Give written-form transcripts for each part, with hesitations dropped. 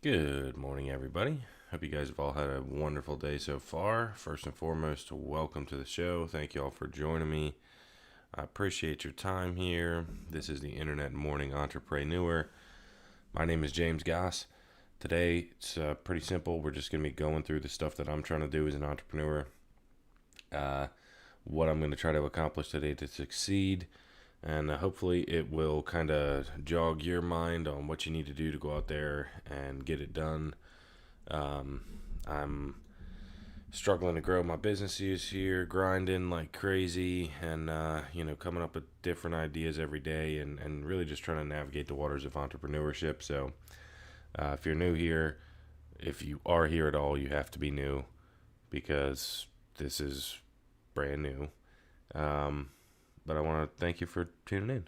Good morning, everybody. Hope you guys have all had a wonderful day so far. First and foremost, welcome to the show. Thank you all for joining me. I appreciate your time here. This is the Internet Morning Entreprayneur. My name is James Goss. Today, it's pretty simple. We're just going to be going through the stuff that I'm trying to do as an entrepreneur, what I'm going to try to accomplish today to succeed, and hopefully it will kind of jog your mind on what you need to do to go out there and get it done. I'm struggling to grow my businesses here, grinding like crazy, and coming up with different ideas every day, and really just trying to navigate the waters of entrepreneurship. So if you're new here, if you are here at all, you have to be new because this is brand new. But I want to thank you for tuning in.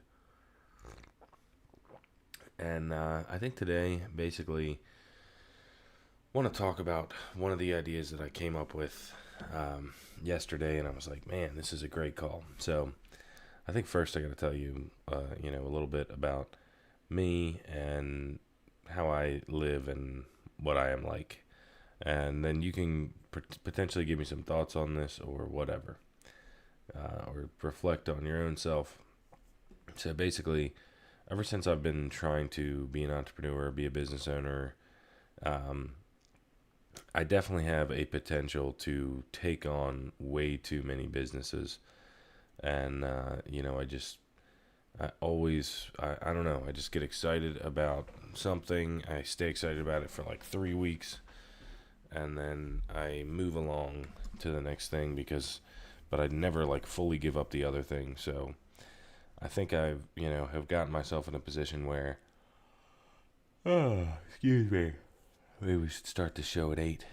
And I think today, basically, want to talk about one of the ideas that I came up with yesterday, and I was like, man, this is a great call. So I think first I got to tell you, a little bit about me and how I live and what I am like. And then you can potentially give me some thoughts on this or whatever. Or reflect on your own self. So basically, ever since I've been trying to be an entrepreneur, be a business owner, I definitely have a potential to take on way too many businesses. And, I don't know, I just get excited about something. I stay excited about it for like 3 weeks. And then I move along to the next thing but I'd never like fully give up the other thing. So I think I've, have gotten myself in a position where, excuse me, maybe we should start the show at 8.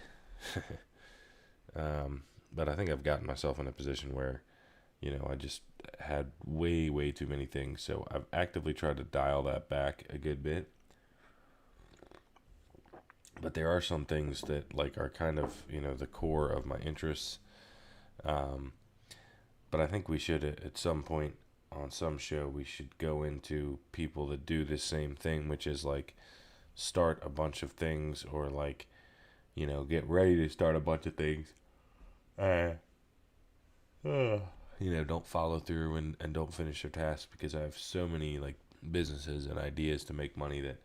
But I think I've gotten myself in a position where, I just had way, way too many things. So I've actively tried to dial that back a good bit. But there are some things that like are kind of, the core of my interests. But I think we should, at some point on some show, we should go into people that do the same thing, which is like start a bunch of things or like, get ready to start a bunch of things. Don't follow through and don't finish their tasks, because I have so many like businesses and ideas to make money that,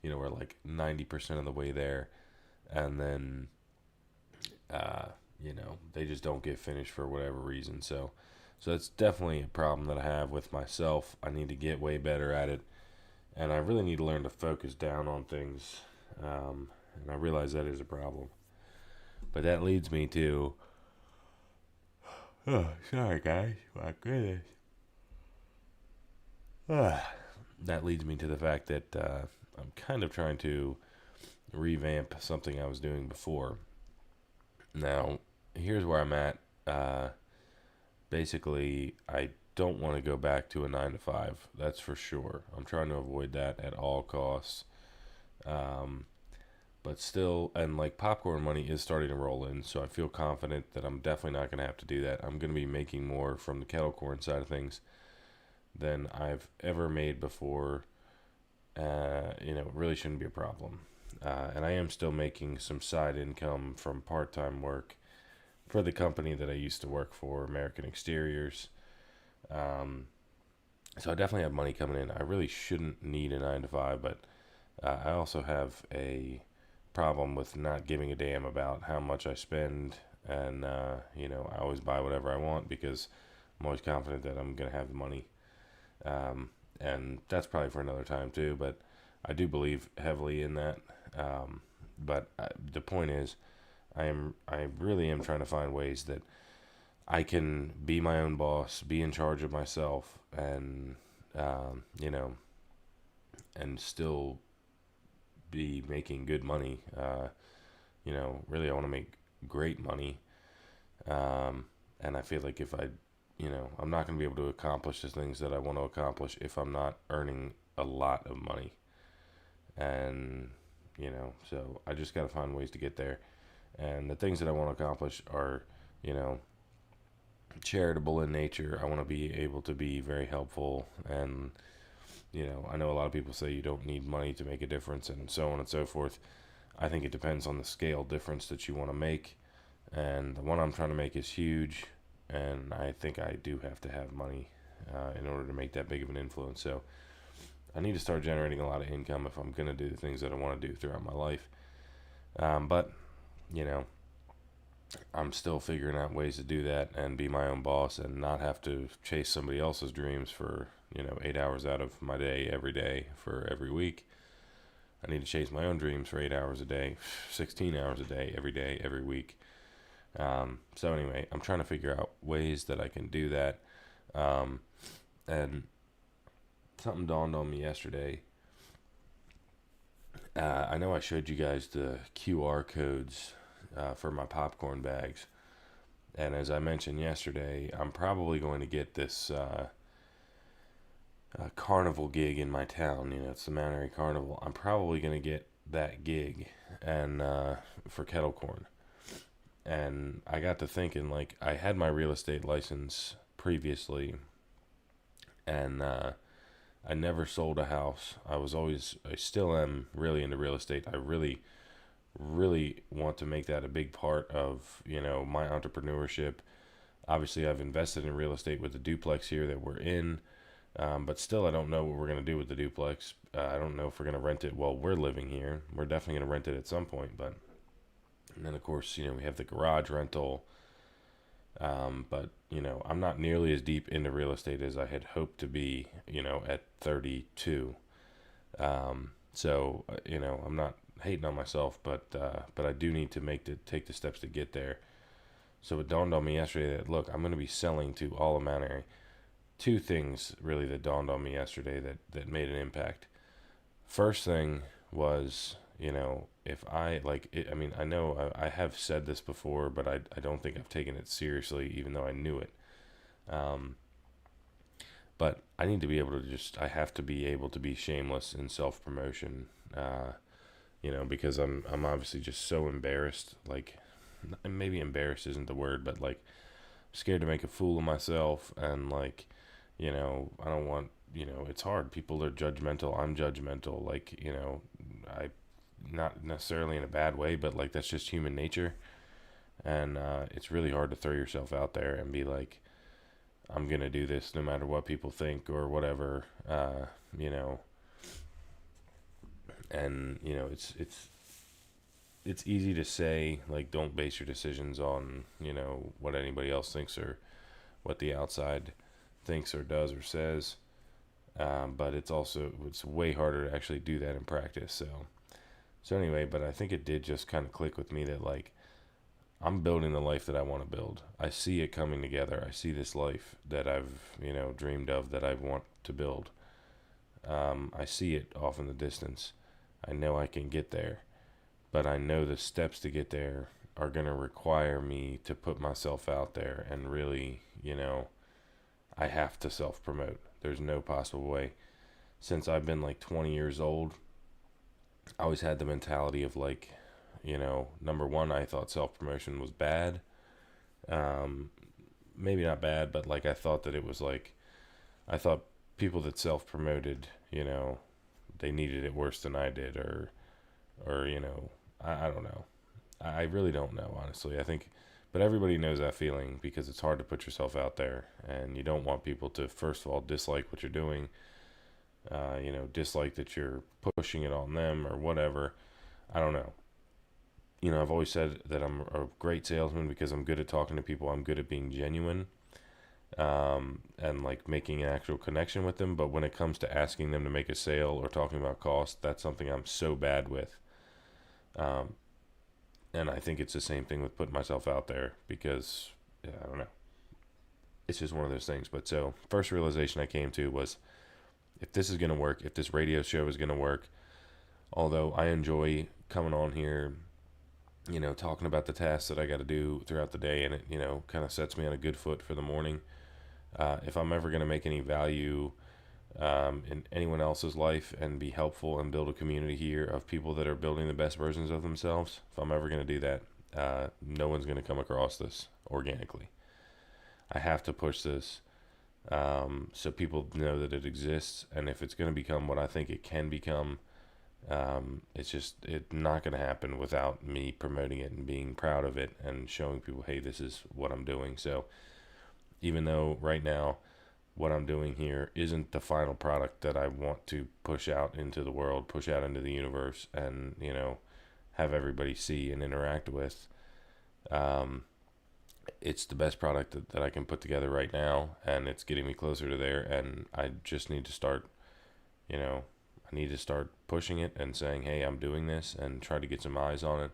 we're like 90% of the way there. And then, they just don't get finished for whatever reason. So that's definitely a problem that I have with myself. I need to get way better at it, and I really need to learn to focus down on things. And I realize that is a problem. But that leads me to, oh, sorry guys, my goodness. That leads me to the fact that I'm kind of trying to revamp something I was doing before. Now, here's where I'm at. Basically, I don't want to go back to a 9 to 5. That's for sure. I'm trying to avoid that at all costs. But still, and like popcorn money is starting to roll in, so I feel confident that I'm definitely not going to have to do that. I'm going to be making more from the kettle corn side of things than I've ever made before. It really shouldn't be a problem. And I am still making some side income from part-time work for the company that I used to work for, American Exteriors. So I definitely have money coming in. I really shouldn't need a 9 to 5, but I also have a problem with not giving a damn about how much I spend. And, I always buy whatever I want because I'm always confident that I'm going to have the money. And that's probably for another time too, but I do believe heavily in that. But the point is, I really am trying to find ways that I can be my own boss, be in charge of myself, and and still be making good money. Really, I want to make great money, and I feel like if I'm not going to be able to accomplish the things that I want to accomplish if I'm not earning a lot of money, and so I just got to find ways to get there. And the things that I want to accomplish are, charitable in nature. I want to be able to be very helpful. And, I know a lot of people say you don't need money to make a difference and so on and so forth. I think it depends on the scale difference that you want to make. And the one I'm trying to make is huge. And I think I do have to have money in order to make that big of an influence. So I need to start generating a lot of income if I'm going to do the things that I want to do throughout my life. But, you know, I'm still figuring out ways to do that and be my own boss and not have to chase somebody else's dreams for, 8 hours out of my day every day for every week. I need to chase my own dreams for 8 hours a day, 16 hours a day, every week. So anyway, I'm trying to figure out ways that I can do that. And something dawned on me yesterday. I know I showed you guys the QR codes for my popcorn bags. And as I mentioned yesterday, I'm probably going to get this carnival gig in my town. It's the Mount Airy Carnival. I'm probably going to get that gig and for kettle corn. And I got to thinking, like, I had my real estate license previously, and I never sold a house. I still am really into real estate. I really, really want to make that a big part of, my entrepreneurship. Obviously, I've invested in real estate with the duplex here that we're in, but still, I don't know what we're going to do with the duplex. I don't know if we're going to rent it while we're living here. We're definitely going to rent it at some point, but, and then, of course, we have the garage rental. But, I'm not nearly as deep into real estate as I had hoped to be, at 32. So, I'm not hating on myself, but I do need to take the steps to get there. So it dawned on me yesterday that, look, I'm going to be selling to all of Mount Airy. Two things really that dawned on me yesterday that made an impact. First thing was, if I like it, I know I have said this before, but I don't think I've taken it seriously, even though I knew it. But I need to be able to I have to be able to be shameless in self-promotion, because I'm obviously just so embarrassed, like, maybe embarrassed isn't the word, but like, scared to make a fool of myself, and like, I don't want, it's hard. People are judgmental. I'm judgmental. Like, I, not necessarily in a bad way, but like, that's just human nature. And it's really hard to throw yourself out there and be like, I'm going to do this no matter what people think or whatever, and, it's easy to say, like, don't base your decisions on, what anybody else thinks or what the outside thinks or does or says. But it's way harder to actually do that in practice. So anyway, but I think it did just kind of click with me that, like, I'm building the life that I want to build. I see it coming together. I see this life that I've, dreamed of, that I want to build. I see it off in the distance. I know I can get there, but I know the steps to get there are going to require me to put myself out there and really, I have to self-promote. There's no possible way. Since I've been like 20 years old, I always had the mentality of like, number one, I thought self-promotion was bad. Maybe not bad, but like I thought that it was like, I thought people that self-promoted, they needed it worse than I did, or I don't know. I really don't know, honestly. I think, but everybody knows that feeling because it's hard to put yourself out there, and you don't want people to, first of all, dislike what you're doing, dislike that you're pushing it on them or whatever. I don't know. I've always said that I'm a great salesman because I'm good at talking to people. I'm good at being genuine, and like making an actual connection with them. But when it comes to asking them to make a sale or talking about cost, that's something I'm so bad with. And I think it's the same thing with putting myself out there because, I don't know. It's just one of those things. But so first realization I came to was, if this is going to work, if this radio show is going to work, although I enjoy coming on here, talking about the tasks that I got to do throughout the day, and it, kind of sets me on a good foot for the morning. If I'm ever going to make any value in anyone else's life and be helpful and build a community here of people that are building the best versions of themselves, if I'm ever going to do that, no one's going to come across this organically. I have to push this so people know that it exists, and if it's going to become what I think it can become, It's not going to happen without me promoting it and being proud of it and showing people, hey, this is what I'm doing. So even though right now what I'm doing here isn't the final product that I want to push out into the world, push out into the universe, and, have everybody see and interact with, um, it's the best product that I can put together right now, and it's getting me closer to there. And I just need to start, I need to start pushing it and saying, hey, I'm doing this, and try to get some eyes on it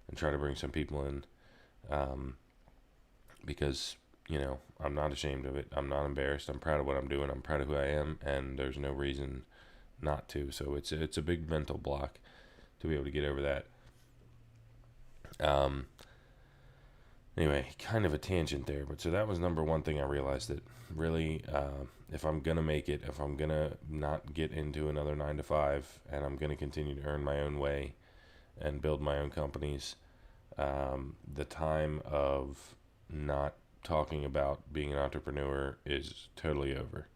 and try to bring some people in, because, I'm not ashamed of it. I'm not embarrassed. I'm proud of what I'm doing. I'm proud of who I am, and there's no reason not to. So it's a big mental block to be able to get over that. Anyway, kind of a tangent there, but so that was number one thing I realized, that really, if I'm gonna make it, if I'm gonna not get into another 9 to 5, and I'm gonna continue to earn my own way and build my own companies, the time of not talking about being an entrepreneur is totally over.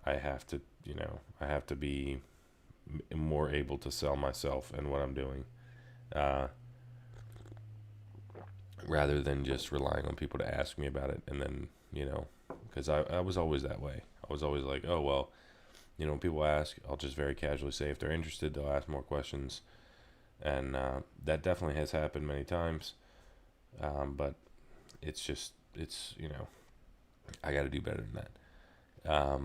I have to, I have to be more able to sell myself and what I'm doing. Uh, Rather than just relying on people to ask me about it. And then, because I was always that way. I was always like, oh, well, when people ask, I'll just very casually say if they're interested, they'll ask more questions. And that definitely has happened many times. But it's just, I got to do better than that.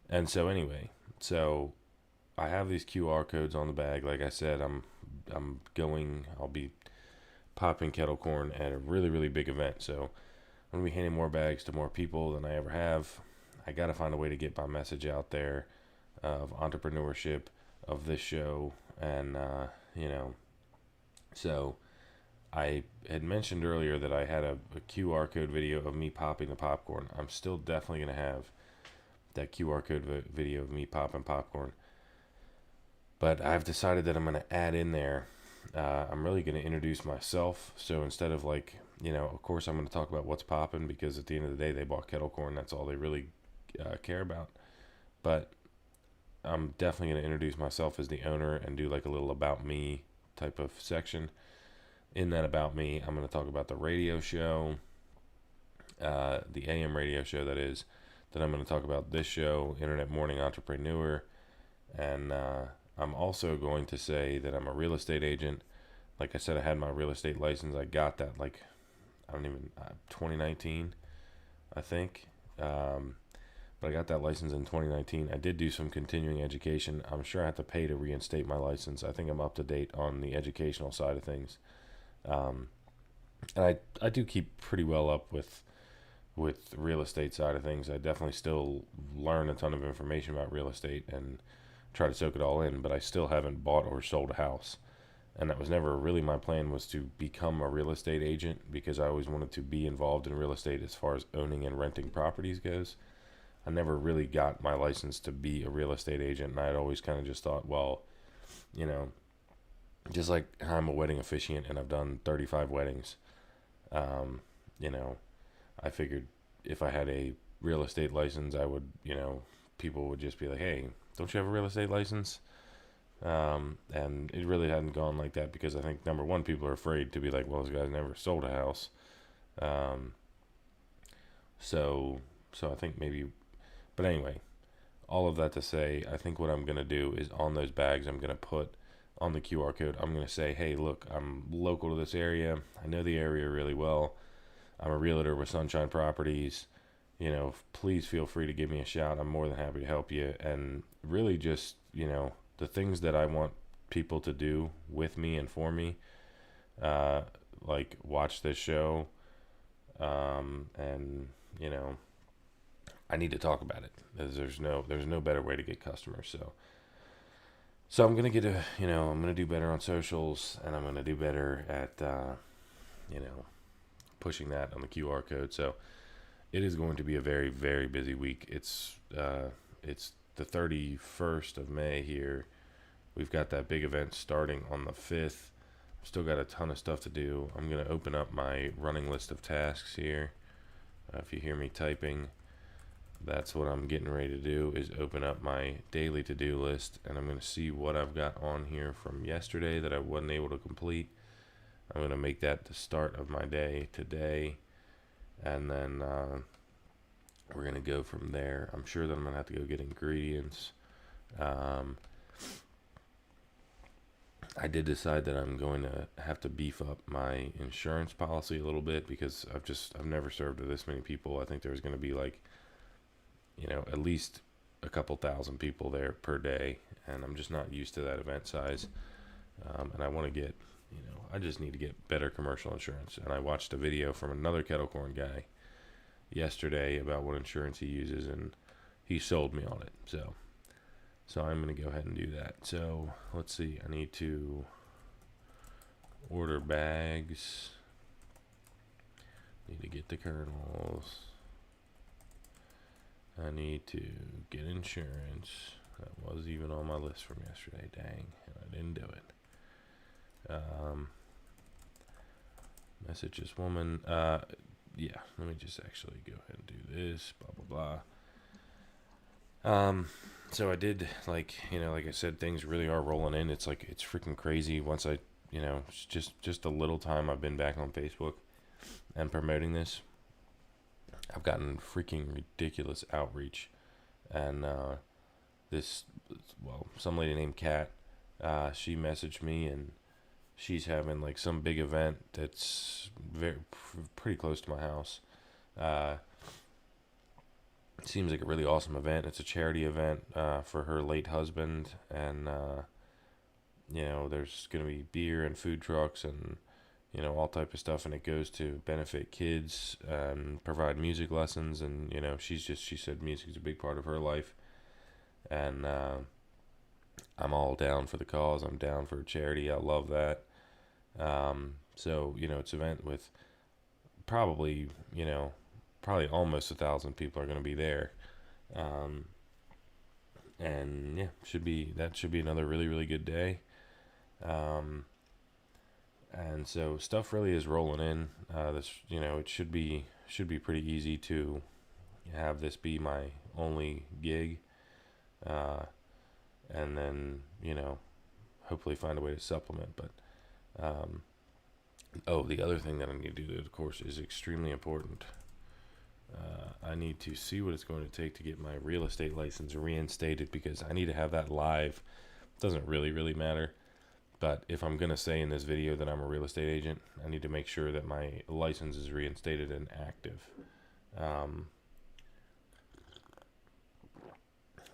And so anyway, so I have these QR codes on the bag. Like I said, I'll be popping kettle corn at a really, really big event. So I'm going to be handing more bags to more people than I ever have. I got to find a way to get my message out there of entrepreneurship, of this show. And, so I had mentioned earlier that I had a QR code video of me popping the popcorn. I'm still definitely going to have that QR code video of me popping popcorn. But I've decided that I'm going to add in there, I'm really going to introduce myself. So instead of of course I'm going to talk about what's popping, because at the end of the day, they bought kettle corn. That's all they really care about. But I'm definitely going to introduce myself as the owner and do like a little about me type of section. In that about me, I'm going to talk about the radio show, the AM radio show, that is. Then I'm going to talk about this show, Internet Morning Entrepreneur. And I'm also going to say that I'm a real estate agent. Like I said, I had my real estate license. I got that 2019, I think. But I got that license in 2019. I did do some continuing education. I'm sure I have to pay to reinstate my license. I think I'm up to date on the educational side of things. And I do keep pretty well up with real estate side of things. I definitely still learn a ton of information about real estate and try to soak it all in, but I still haven't bought or sold a house. And that was never really my plan, was to become a real estate agent, because I always wanted to be involved in real estate as far as owning and renting properties goes. I never really got my license to be a real estate agent, and I had always kind of just thought, well, just like how I'm a wedding officiant and I've done 35 weddings, I figured if I had a real estate license, I would, people would just be like, hey, don't you have a real estate license? And it really hadn't gone like that, because I think, number one, people are afraid to be like, well, this guy's never sold a house. So I think maybe, but anyway, all of that to say, I think what I'm going to do is, on those bags, I'm going to put on the QR code, I'm going to say, hey, look, I'm local to this area. I know the area really well. I'm a realtor with Sunshine Properties. Please feel free to give me a shout. I'm more than happy to help you. And really just, the things that I want people to do with me and for me, like watch this show, and, I need to talk about it. There's no better way to get customers. So I'm going to I'm going to do better on socials, and I'm going to do better at, pushing that on the QR code. So it is going to be a very, very busy week. It's the 31st of May here. We've got that big event starting on the 5th. Still got a ton of stuff to do. I'm going to open up my running list of tasks here. If you hear me typing, that's what I'm getting ready to do, is open up my daily to-do list, and I'm going to see what I've got on here from yesterday that I wasn't able to complete. I'm going to make that the start of my day today, and then we're going to go from there. I'm sure that I'm going to have to go get ingredients. I did decide that I'm going to have to beef up my insurance policy a little bit, because I've never served with this many people. I think there's going to be like, at least a couple thousand people there per day, and I'm just not used to that event size. And I want to get, I just need to get better commercial insurance. And I watched a video from another kettle corn guy yesterday about what insurance he uses, and he sold me on it. So I'm going to go ahead and do that. So let's see. I need to order bags. Need to get the kernels. I need to get insurance. That was even on my list from yesterday. Dang, I didn't do it. Message this woman. Yeah, let me just actually go ahead and do this. Blah, blah, blah. So I did, like I said, things really are rolling in. It's like, it's freaking crazy. Once I, just a little time I've been back on Facebook and promoting this, I've gotten freaking ridiculous outreach. And some lady named Kat, she messaged me, and she's having like some big event that's pretty close to my house. It seems like a really awesome event. It's a charity event for her late husband, and there's going to be beer and food trucks and all type of stuff, and it goes to benefit kids and provide music lessons. And she said music is a big part of her life, and I'm all down for the cause. I'm down for charity. I love that. So it's an event with probably almost 1,000 people are going to be there. And yeah, should be another really, really good day. And so stuff really is rolling in. It should be pretty easy to have this be my only gig. And then, hopefully find a way to supplement. But, the other thing that I need to do, of course, is extremely important. I need to see what it's going to take to get my real estate license reinstated, because I need to have that live. It doesn't really, really matter. But if I'm going to say in this video that I'm a real estate agent, I need to make sure that my license is reinstated and active.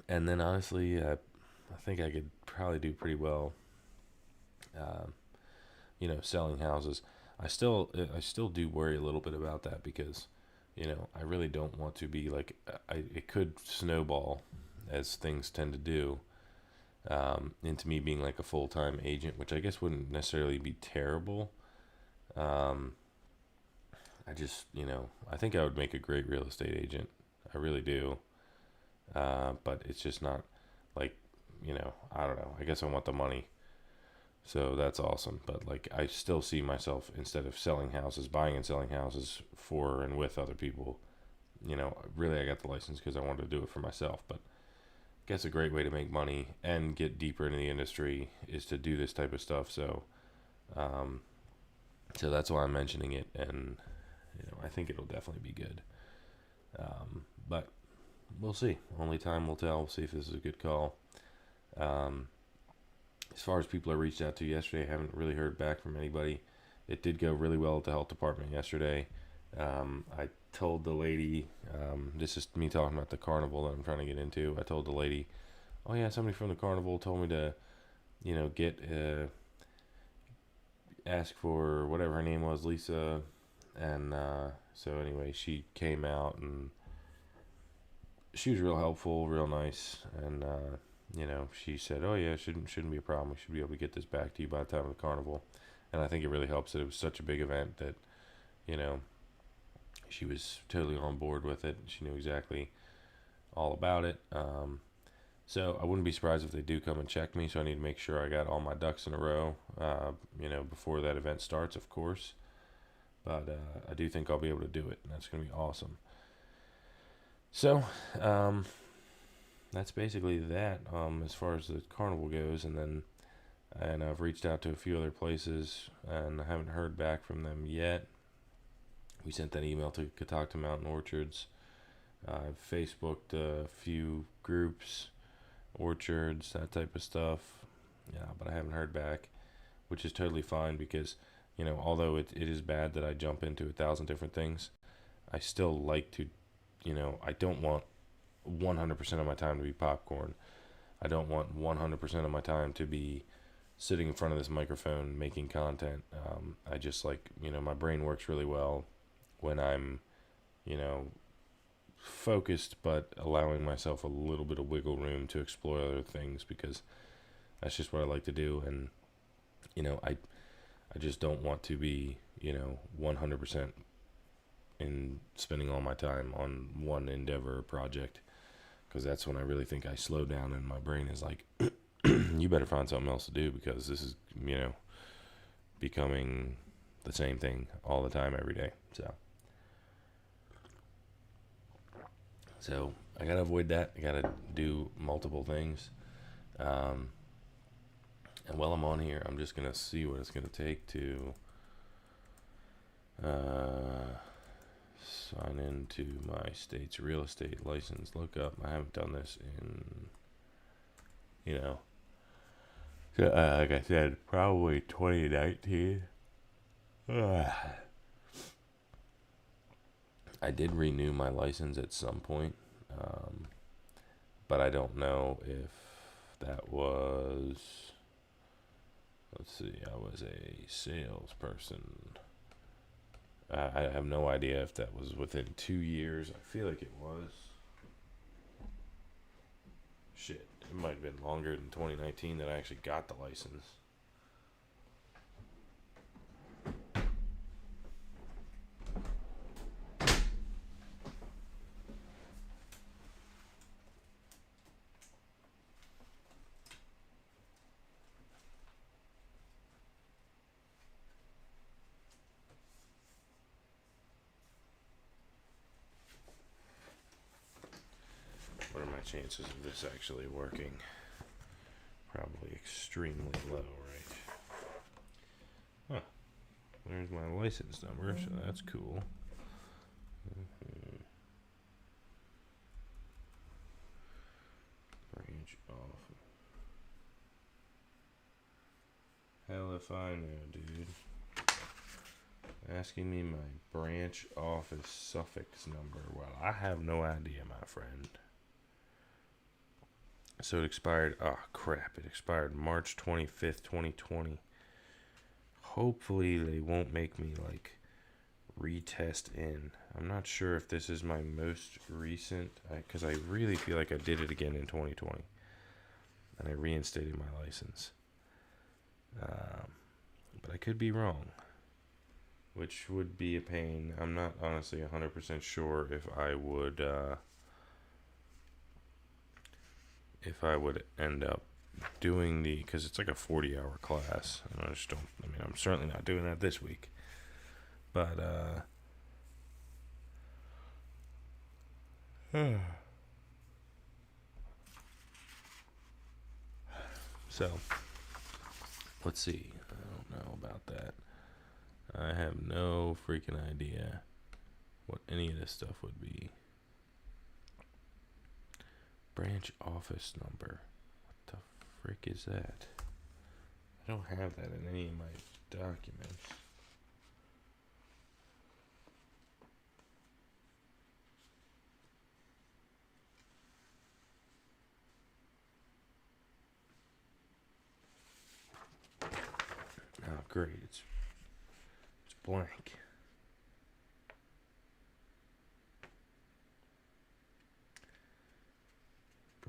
And then honestly, I think I could probably do pretty well, selling houses. I still do worry a little bit about that, because I really don't want to be like, it could snowball, as things tend to do, into me being like a full-time agent, which I guess wouldn't necessarily be terrible. I just, I think I would make a great real estate agent. I really do. But it's just not like, I don't know. I guess I want the money. So that's awesome. But like, I still see myself, instead of selling houses, buying and selling houses for and with other people. Really I got the license because I wanted to do it for myself. But I guess a great way to make money and get deeper into the industry is to do this type of stuff. So, so that's why I'm mentioning it. And, I think it'll definitely be good. But we'll see. Only time will tell. We'll see if this is a good call. As far as people I reached out to yesterday, I haven't really heard back from anybody. It did go really well at the health department yesterday. I told the lady, this is me talking about the carnival that I'm trying to get into. I told the lady, oh yeah, somebody from the carnival told me to, ask for whatever her name was, Lisa. And so anyway, she came out, and she was real helpful, real nice. And, she said, oh yeah, shouldn't be a problem. We should be able to get this back to you by the time of the carnival. And I think it really helps that it was such a big event that, she was totally on board with it. She knew exactly all about it. So I wouldn't be surprised if they do come and check me. So I need to make sure I got all my ducks in a row, before that event starts, of course. But I do think I'll be able to do it, and that's going to be awesome. So, that's basically that as far as the carnival goes. And I've reached out to a few other places, and I haven't heard back from them yet. We sent that email to Catoctin Mountain Orchards. I've Facebooked a few groups, orchards, that type of stuff. Yeah, but I haven't heard back, which is totally fine because, although it is bad that I jump into 1,000 different things, I still like to, I don't want 100% of my time to be popcorn. I don't want 100% of my time to be sitting in front of this microphone making content. I just like, my brain works really well when I'm, focused, but allowing myself a little bit of wiggle room to explore other things, because that's just what I like to do. And, I just don't want to be, 100% in spending all my time on one endeavor or project, because that's when I really think I slow down and my brain is like, you better find something else to do, because this is, becoming the same thing all the time, every day. So I gotta avoid that. I gotta do multiple things. And while I'm on here, I'm just gonna see what it's gonna take to sign into my state's real estate license lookup. I haven't done this in, like I said, probably 2019. I did renew my license at some point, but I don't know if that was, let's see, I was a salesperson. I have no idea if that was within 2 years. I feel like it was. Shit, it might have been longer than 2019 that I actually got the license. What are my chances of this actually working? Probably extremely low, right? Huh. There's my license number, so that's cool. Branch off. Hell if I know, dude. Asking me my branch office suffix number. Well, I have no idea, my friend. So it expired. Oh, crap. It expired March 25th, 2020. Hopefully they won't make me, retest in. I'm not sure if this is my most recent, because I really feel like I did it again in 2020. And I reinstated my license. But I could be wrong, which would be a pain. I'm not honestly 100% sure if I would end up doing because it's like a 40-hour class, and I'm certainly not doing that this week, but so let's see. I don't know about that. I have no freaking idea what any of this stuff would be. Branch office number. What the frick is that? I don't have that in any of my documents. Oh, great. It's blank.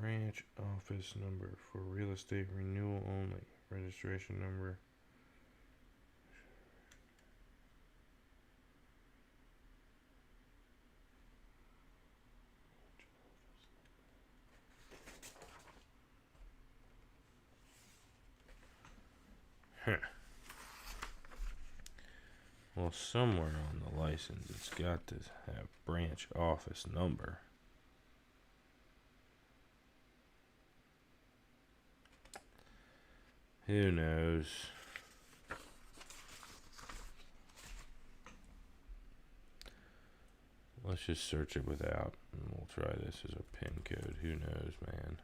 Branch office number for real estate renewal only. Registration number. Huh. Well, somewhere on the license it's got to have branch office number. Who knows? Let's just search it without, and we'll try this as a pin code. Who knows, man?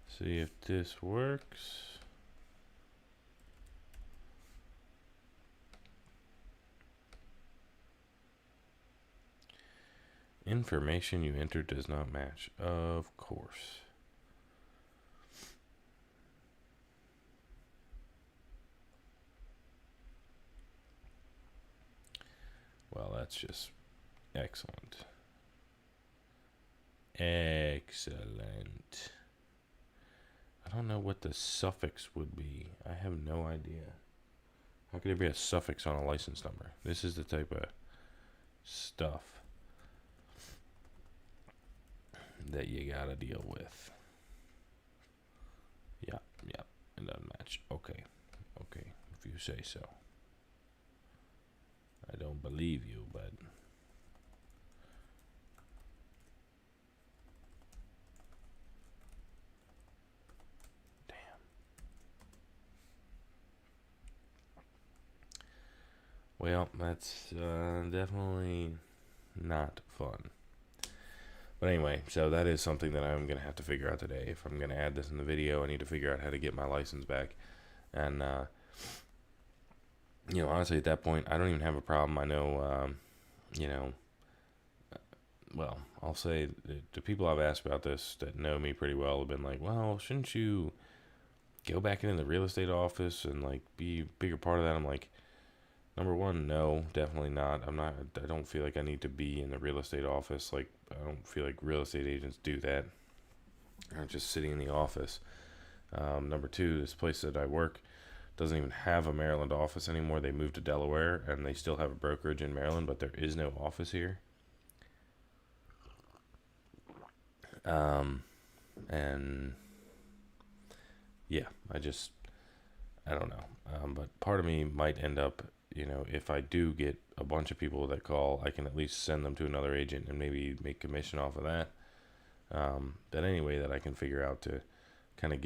See if this works. Information you entered does not match. Of course. Well, that's just excellent. Excellent. I don't know what the suffix would be. I have no idea. How could there be a suffix on a license number? This is the type of stuff that you gotta deal with. Yeah, it doesn't match. Okay, if you say so. I don't believe you, but damn. Well, that's definitely not fun. But anyway, so that is something that I'm going to have to figure out today. If I'm going to add this in the video, I need to figure out how to get my license back. And, honestly, at that point, I don't even have a problem. I know, well, I'll say the people I've asked about this that know me pretty well have been like, well, shouldn't you go back into the real estate office and, like, be a bigger part of that? I'm like, number one, no, definitely not. I don't feel like I need to be in the real estate office. Like, I don't feel like real estate agents do that. I'm just sitting in the office. Number two, this place that I work doesn't even have a Maryland office anymore. They moved to Delaware, and they still have a brokerage in Maryland, but there is no office here. And yeah, I don't know. But part of me might end up, if I do get a bunch of people that call, I can at least send them to another agent and maybe make commission off of that. But anyway, that I can figure out to kind of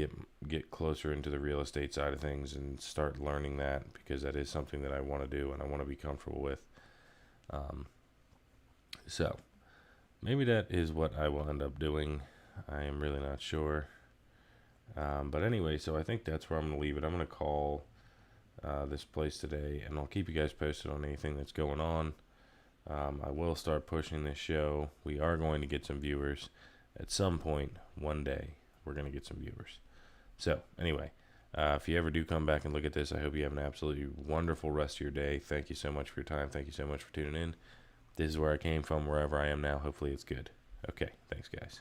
get closer into the real estate side of things and start learning that, because that is something that I want to do and I want to be comfortable with. So maybe that is what I will end up doing. I am really not sure. But anyway, so I think that's where I'm going to leave it. I'm going to call this place today, and I'll keep you guys posted on anything that's going on. I will start pushing this show. We are going to get some viewers at some point. One day we're going to get some viewers. So anyway, if you ever do come back and look at this, I hope you have an absolutely wonderful rest of your day. Thank you so much for your time. Thank you so much for tuning in. This is where I came from. Wherever I am now, hopefully it's good. Okay, thanks guys.